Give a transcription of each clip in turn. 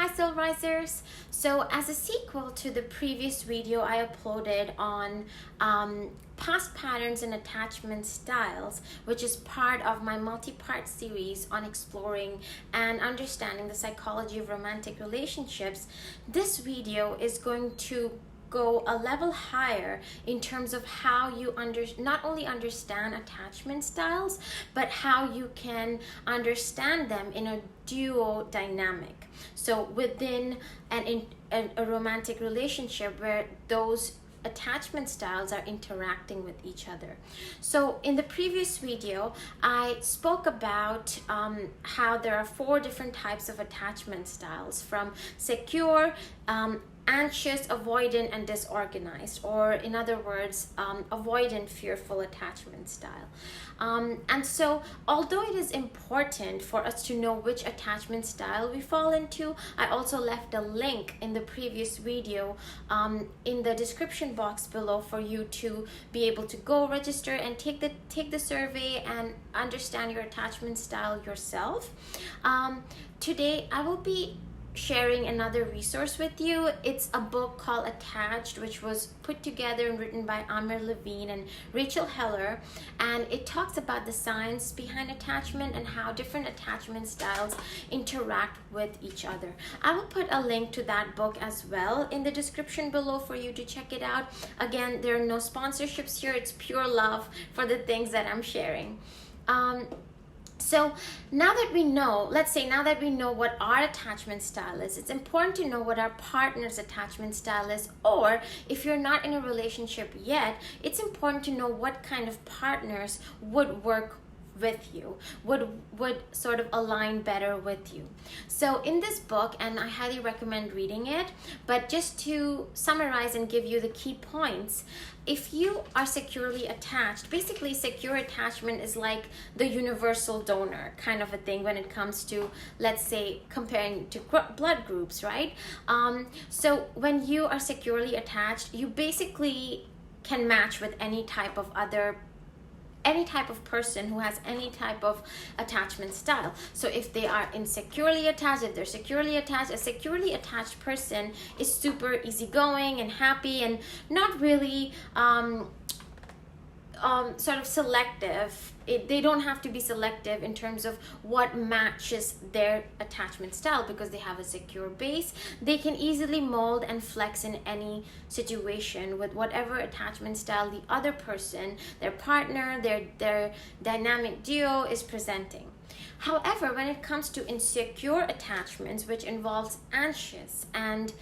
Hi Soul Risers! So as a sequel to the previous video I uploaded on past patterns and attachment styles, which is part of my multi-part series on exploring and understanding the psychology of romantic relationships, this video is going to go a level higher in terms of how you not only understand attachment styles, but how you can understand them in a duo dynamic. So within a romantic relationship where those attachment styles are interacting with each other. So in the previous video, I spoke about how there are 4 different types of attachment styles, from secure, anxious, avoidant, and disorganized, or in other words, avoidant, fearful attachment style. And so although it is important for us to know which attachment style we fall into, I also left a link in the previous video in the description box below for you to be able to go register and take the survey and understand your attachment style yourself. Today I will be sharing another resource with you. It's a book called Attached, which was put together and written by Amir Levine and Rachel Heller, and it talks about the science behind attachment and how different attachment styles interact with each other. I will put a link to that book as well in the description below for you to check it out. Again, there are no sponsorships here. It's pure love for the things that I'm sharing. So now that we know, now that we know what our attachment style is, it's important to know what our partner's attachment style is, or if you're not in a relationship yet, it's important to know what kind of partners would work with you, would sort of align better with you. So in this book, and I highly recommend reading it, but just to summarize and give you the key points, if you are securely attached, basically secure attachment is like the universal donor kind of a thing when it comes to, let's say, comparing to blood groups, right? So when you are securely attached, you basically can match with any type of person who has any type of attachment style. So if they are insecurely attached, if they're securely attached, a securely attached person is super easygoing and happy and not really sort of selective. They don't have to be selective in terms of what matches their attachment style because they have a secure base. They can easily mold and flex in any situation with whatever attachment style the other person, their partner, their dynamic duo is presenting. However, when it comes to insecure attachments, which involves anxious and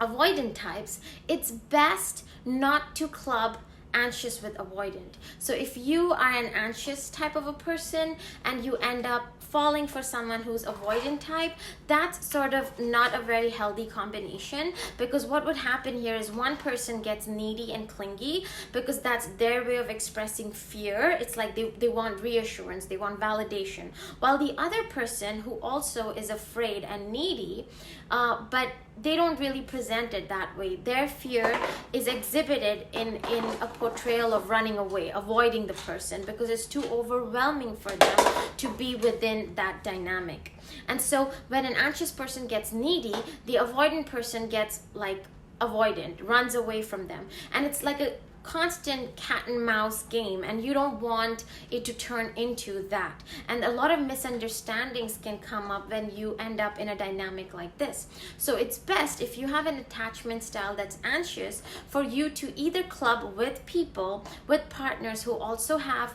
avoidant types, it's best not to club anxious with avoidant. So if you are an anxious type of a person and you end up falling for someone who's avoidant type, that's sort of not a very healthy combination, because what would happen here is one person gets needy and clingy because that's their way of expressing fear. It's like they want reassurance, they want validation, while the other person who also is afraid and needy, but they don't really present it that way. Their fear is exhibited in a portrayal of running away, avoiding the person, because it's too overwhelming for them to be within that dynamic. And so when an anxious person gets needy, the avoidant person gets like avoidant, runs away from them. And it's like a constant cat and mouse game, and you don't want it to turn into that. And a lot of misunderstandings can come up when you end up in a dynamic like this. So it's best, if you have an attachment style that's anxious, for you to either club with people, with partners who also have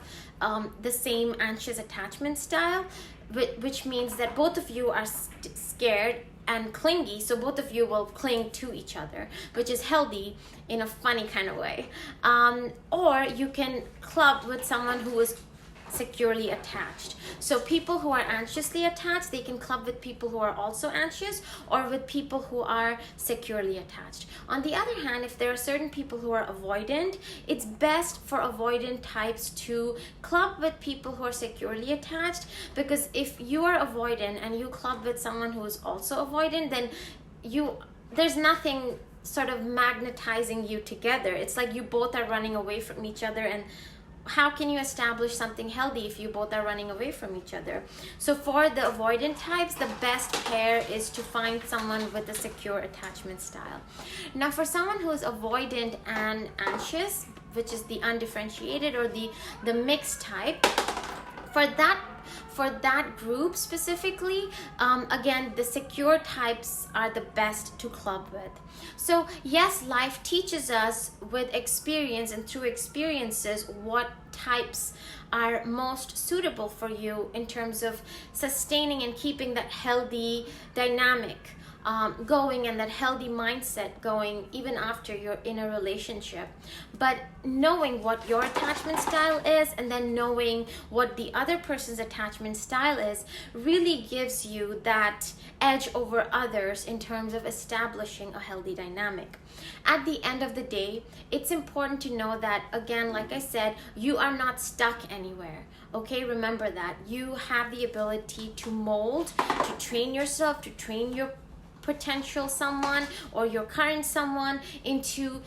the same anxious attachment style, which means that both of you are scared and clingy, so both of you will cling to each other, which is healthy in a funny kind of way. Or you can club with someone who is securely attached. So people who are anxiously attached, they can club with people who are also anxious, or with people who are securely attached. On the other hand, if there are certain people who are avoidant, it's best for avoidant types to club with people who are securely attached, because if you are avoidant and you club with someone who is also avoidant, then there's nothing sort of magnetizing you together. It's like you both are running away from each other, and how can you establish something healthy if you both are running away from each other? So for the avoidant types, the best pair is to find someone with a secure attachment style. Now for someone who is avoidant and anxious, which is the undifferentiated or the mixed type, for that group specifically, again, the secure types are the best to club with. So yes, life teaches us with experience and through experiences what types are most suitable for you in terms of sustaining and keeping that healthy dynamic going and that healthy mindset going even after you're in a relationship. But knowing what your attachment style is and then knowing what the other person's attachment style is really gives you that edge over others in terms of establishing a healthy dynamic. At the end of the day, it's important to know that, again, like I said, you are not stuck anywhere. Okay, remember that. You have the ability to mold, to train yourself, to train your potential someone or your current someone into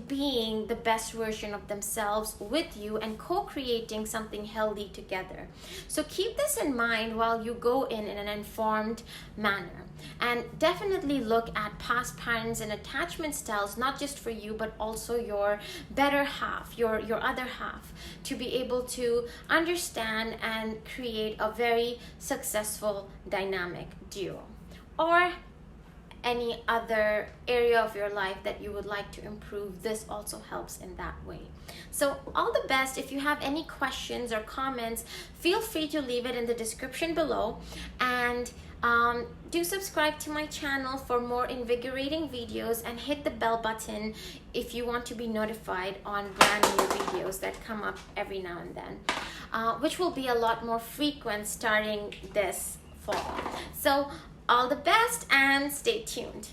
being the best version of themselves with you and co-creating something healthy together. So keep this in mind while you go in an informed manner, and definitely look at past patterns and attachment styles, not just for you but also your better half, your other half, to be able to understand and create a very successful dynamic duo, or any other area of your life that you would like to improve. This also helps in that way. So all the best. If you have any questions or comments, feel free to leave it in the description below, and do subscribe to my channel for more invigorating videos, and hit the bell button if you want to be notified on brand new videos that come up every now and then, which will be a lot more frequent starting this fall. So all the best and stay tuned.